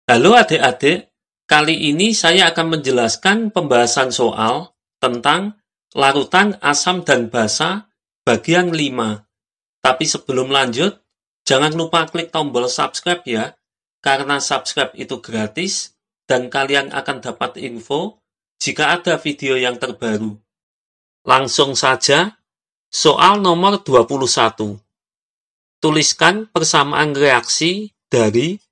Halo adik-adik, kali ini saya akan menjelaskan pembahasan soal tentang larutan asam dan basa bagian 5. Tapi sebelum lanjut, jangan lupa klik tombol subscribe ya, karena subscribe itu gratis dan kalian akan dapat info jika ada video yang terbaru. Langsung saja, soal nomor 21. Tuliskan persamaan reaksi dari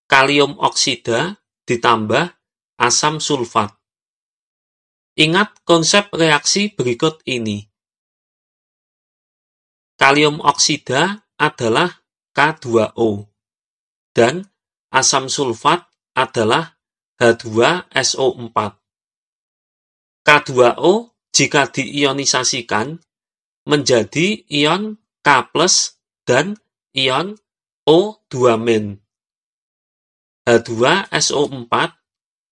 kalium oksida ditambah asam sulfat. Ingat konsep reaksi berikut ini. Kalium oksida adalah K2O dan asam sulfat adalah H2SO4. K2O jika diionisasikan menjadi ion K+ dan ion O2-. H2SO4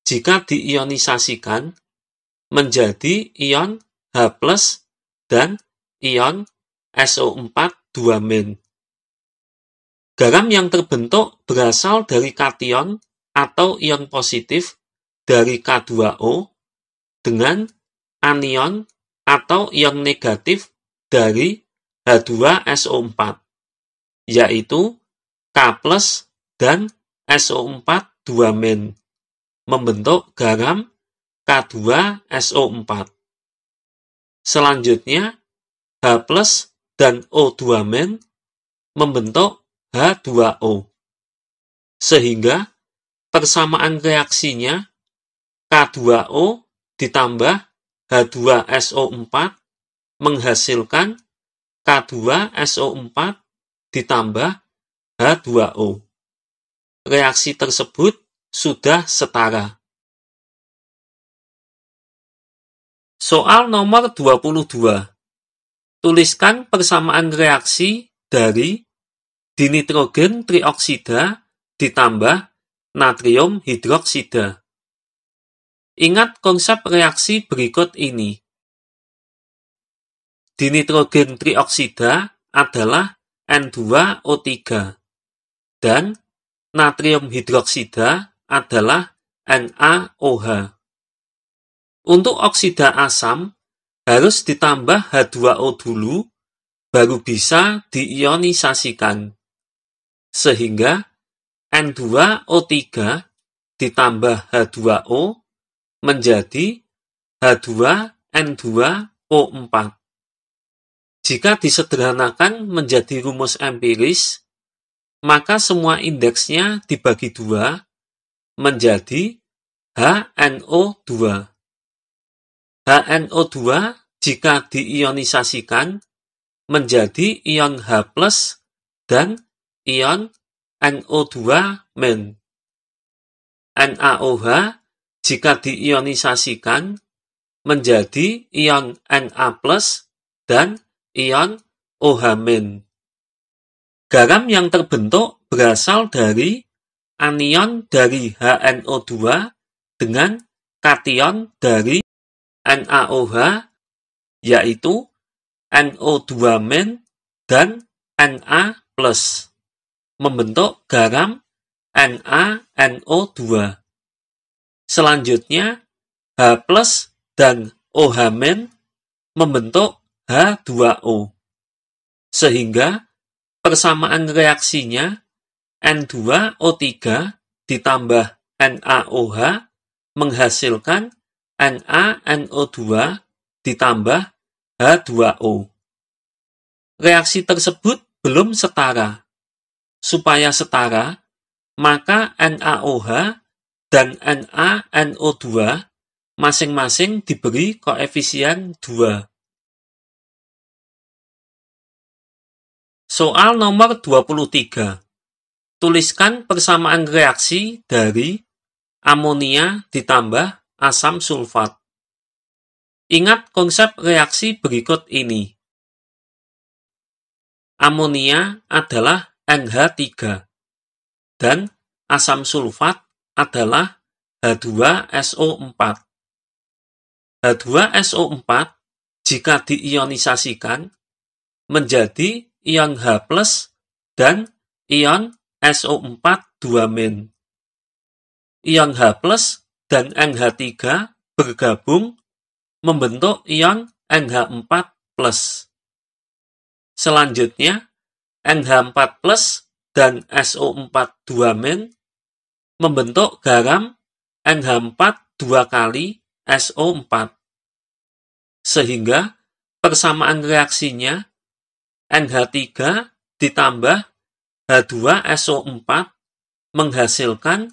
jika diionisasikan menjadi ion H+ dan ion SO4 2-. Garam yang terbentuk berasal dari kation atau ion positif dari K2O dengan anion atau ion negatif dari H2SO4, yaitu K+ dan SO4 2-, membentuk garam K2SO4. Selanjutnya, H+ dan O2- membentuk H2O. Sehingga persamaan reaksinya K2O ditambah H2SO4 menghasilkan K2SO4 ditambah H2O. Reaksi tersebut sudah setara. Soal nomor 22. Tuliskan persamaan reaksi dari dinitrogen trioksida ditambah natrium hidroksida. Ingat konsep reaksi berikut ini. Dinitrogen trioksida adalah N2O3 dan natrium hidroksida adalah NaOH. Untuk oksida asam, harus ditambah H2O dulu, baru bisa diionisasikan. Sehingga N2O3 ditambah H2O menjadi H2N2O4. Jika disederhanakan menjadi rumus empiris, maka semua indeksnya dibagi 2 menjadi HNO2. HNO2 jika diionisasikan menjadi ion H+ dan ion NO2-. NaOH jika diionisasikan menjadi ion Na+ dan ion OH-. Garam yang terbentuk berasal dari anion dari HNO2 dengan kation dari NaOH, yaitu NO2- dan Na+, membentuk garam NaNO2. Selanjutnya, H+ dan OH- membentuk H2O. Sehingga persamaan reaksinya N2O3 ditambah NaOH menghasilkan NaNO2 ditambah H2O. Reaksi tersebut belum setara. Supaya setara, maka NaOH dan NaNO2 masing-masing diberi koefisien 2. Soal nomor 23. Tuliskan persamaan reaksi dari amonia ditambah asam sulfat. Ingat konsep reaksi berikut ini. Amonia adalah NH3 dan asam sulfat adalah H2SO4. H2SO4 jika diionisasikan menjadi ion H+ dan ion SO4 2-. ion H+, dan NH3 bergabung membentuk ion NH4+. Selanjutnya, NH4+ dan SO4 2- membentuk garam NH4 2 kali SO4. Sehingga persamaan reaksinya NH3 ditambah H2SO4 menghasilkan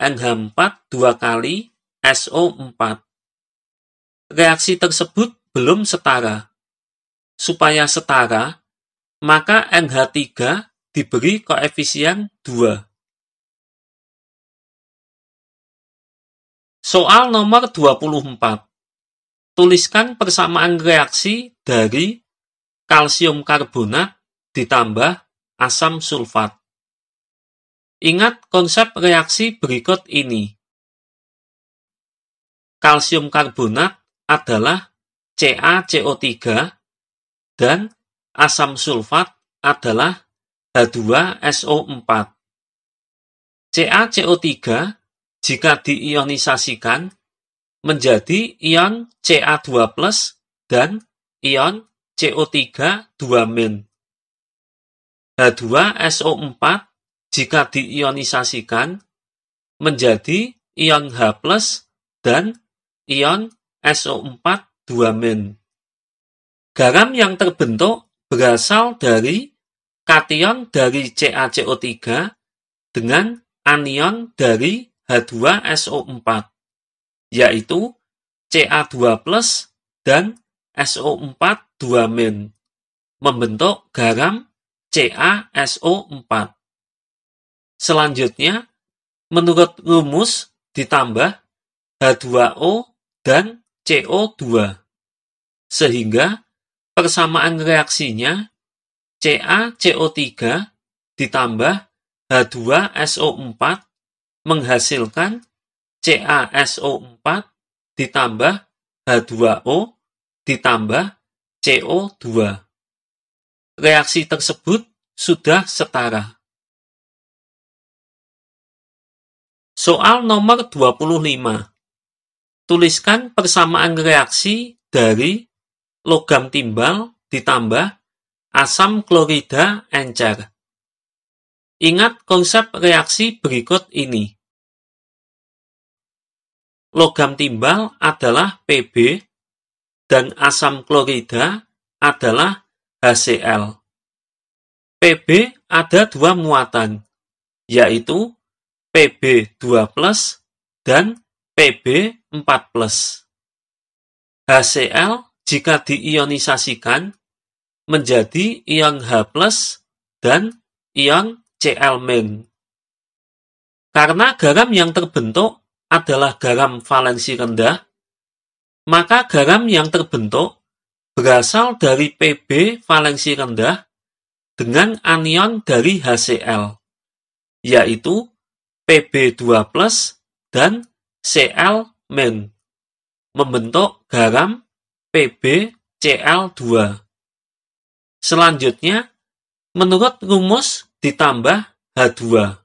NH4 2 kali SO4. Reaksi tersebut belum setara. Supaya setara, maka NH3 diberi koefisien 2. Soal nomor 24. Tuliskan persamaan reaksi dari kalsium karbonat ditambah asam sulfat. Ingat konsep reaksi berikut ini. Kalsium karbonat adalah CaCO3 dan asam sulfat adalah H2SO4. CaCO3 jika diionisasikan menjadi ion Ca2+ dan ion CO3 2-. H2SO4 jika diionisasikan menjadi ion H+ dan ion SO4 2-. Garam yang terbentuk berasal dari kation dari CaCO3 dengan anion dari H2SO4, yaitu Ca2+ dan SO4 2-, membentuk garam CaSO4. Selanjutnya, menurut rumus ditambah H2O dan CO2, sehingga persamaan reaksinya CaCO3 ditambah H2SO4 menghasilkan CaSO4 ditambah H2O ditambah CO2. Reaksi tersebut sudah setara. Soal nomor 25. Tuliskan persamaan reaksi dari logam timbal ditambah asam klorida encer. Ingat konsep reaksi berikut ini. Logam timbal adalah Pb dan asam klorida adalah HCl. Pb ada dua muatan, yaitu Pb2+ dan Pb4+. HCl jika diionisasikan menjadi ion H+ dan ion Cl-. Karena garam yang terbentuk adalah garam valensi rendah, maka garam yang terbentuk berasal dari Pb valensi rendah dengan anion dari HCl, yaitu Pb2+ dan Cl-, membentuk garam PbCl2. Selanjutnya, menurut rumus ditambah H2,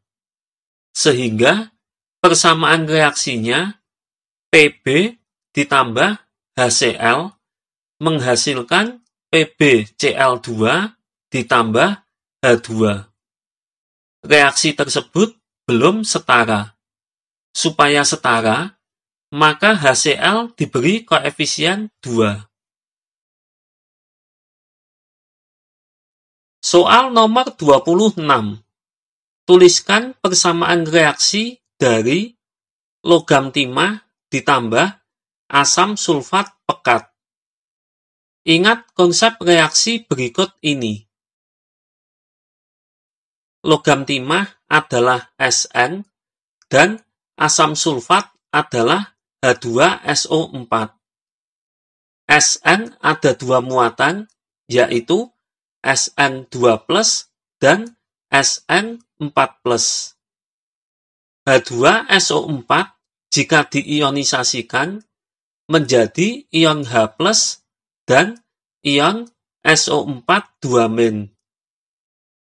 sehingga persamaan reaksinya Pb ditambah HCl menghasilkan PbCl2 ditambah H2. Reaksi tersebut belum setara. Supaya setara, maka HCl diberi koefisien 2. Soal nomor 26. Tuliskan persamaan reaksi dari logam timah ditambah asam sulfat pekat. Ingat konsep reaksi berikut ini. Logam timah adalah Sn dan asam sulfat adalah H2SO4. Sn ada dua muatan, yaitu Sn2+ dan Sn4+. H2SO4 jika diionisasikan menjadi ion H+ dan ion SO4 2-.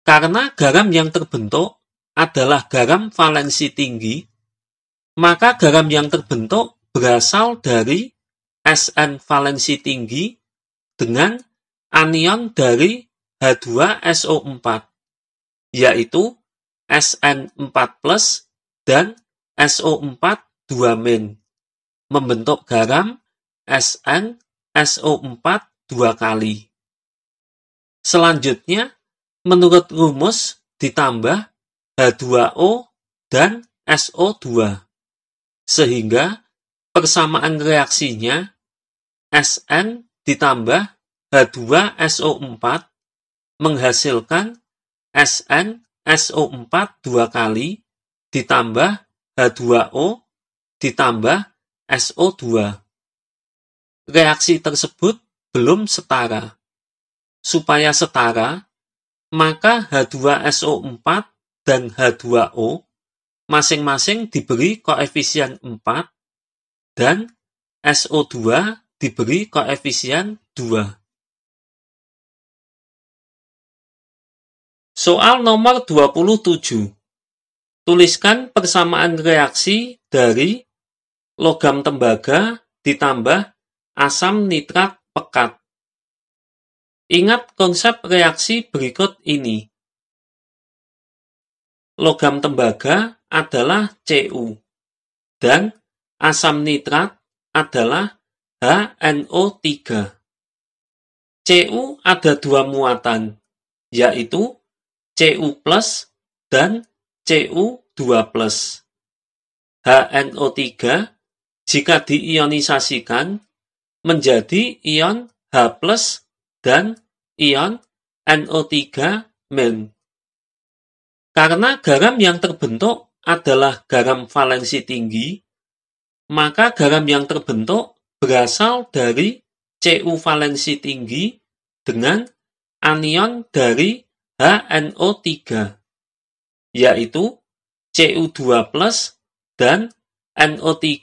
Karena garam yang terbentuk adalah garam valensi tinggi, maka garam yang terbentuk berasal dari Sn valensi tinggi dengan anion dari H2SO4, yaitu Sn4+ dan SO4 2-, membentuk garam SnSO4 2 kali. Selanjutnya, menurut rumus ditambah H2O dan SO2, sehingga persamaan reaksinya Sn ditambah H2SO4 menghasilkan SnSO4 2 kali ditambah H2O ditambah SO2. Reaksi tersebut belum setara. Supaya setara, maka H2SO4 dan H2O masing-masing diberi koefisien 4 dan SO2 diberi koefisien 2. Soal nomor 27. Tuliskan persamaan reaksi dari logam tembaga ditambah asam nitrat pekat. Ingat konsep reaksi berikut ini. Logam tembaga adalah Cu dan asam nitrat adalah HNO3. Cu ada dua muatan, yaitu Cu+ dan Cu2+. HNO3 jika diionisasikan menjadi ion H+ dan ion NO3-. Karena garam yang terbentuk adalah garam valensi tinggi, maka garam yang terbentuk berasal dari Cu valensi tinggi dengan anion dari HNO3, yaitu Cu2+ dan NO3-,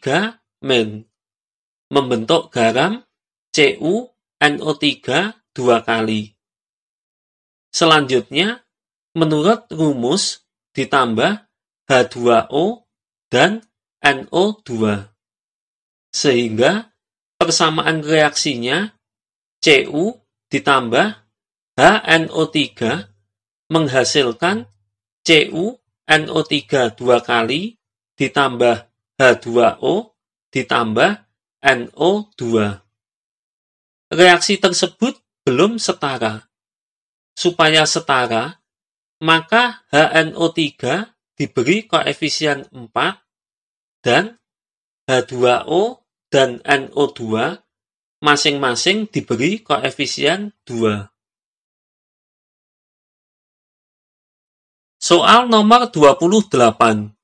membentuk garam CuNO3 2 kali. Selanjutnya, menurut rumus ditambah H2O dan NO2, sehingga persamaan reaksinya Cu ditambah HNO3 menghasilkan CuNO3 2 kali ditambah H2O ditambah NO2. Reaksi tersebut belum setara. Supaya setara, maka HNO3 diberi koefisien 4 dan H2O dan NO2 masing-masing diberi koefisien 2. Soal nomor 28.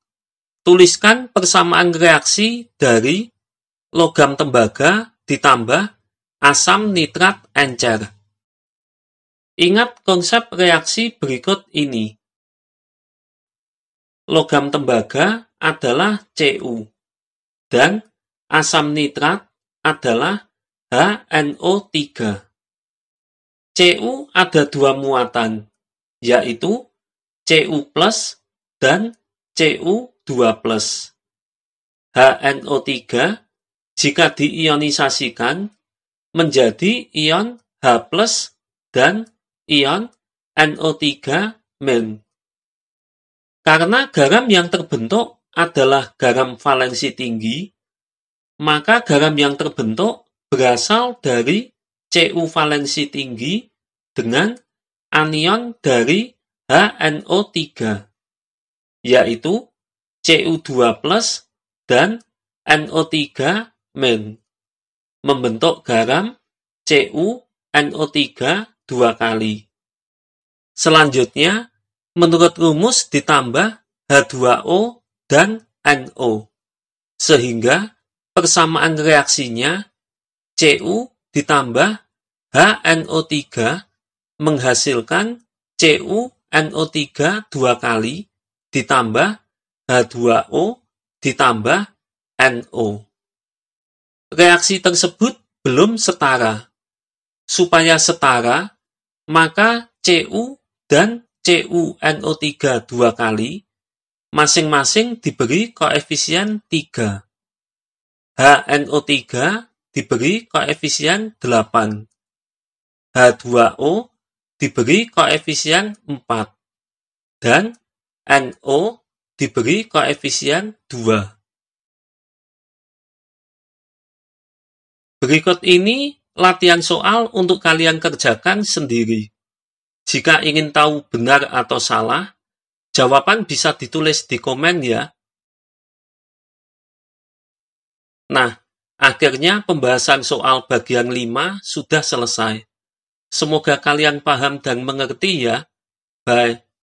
Tuliskan persamaan reaksi dari logam tembaga ditambah asam nitrat encer. Ingat konsep reaksi berikut ini. Logam tembaga adalah Cu dan asam nitrat adalah HNO3. Cu ada dua muatan, yaitu Cu+ dan Cu2+. HNO3 jika diionisasikan menjadi ion H+ dan ion NO3-. Karena garam yang terbentuk adalah garam valensi tinggi, maka garam yang terbentuk berasal dari Cu valensi tinggi dengan anion dari HNO3, yaitu Cu2+ dan NO3-, membentuk garam CuNO3 2 kali. Selanjutnya, menurut rumus ditambah H2O dan NO, sehingga persamaan reaksinya Cu ditambah HNO3 menghasilkan CuNO3 2 kali ditambah H2O ditambah NO. Reaksi tersebut belum setara. Supaya setara, maka Cu dan CuNO3 2 kali masing-masing diberi koefisien 3. HNO3 diberi koefisien 8. H2O diberi koefisien 4. Dan NO diberi koefisien 2. Berikut ini latihan soal untuk kalian kerjakan sendiri. Jika ingin tahu benar atau salah, jawaban bisa ditulis di komen ya. Nah, akhirnya pembahasan soal bagian 5 sudah selesai. Semoga kalian paham dan mengerti ya. Bye.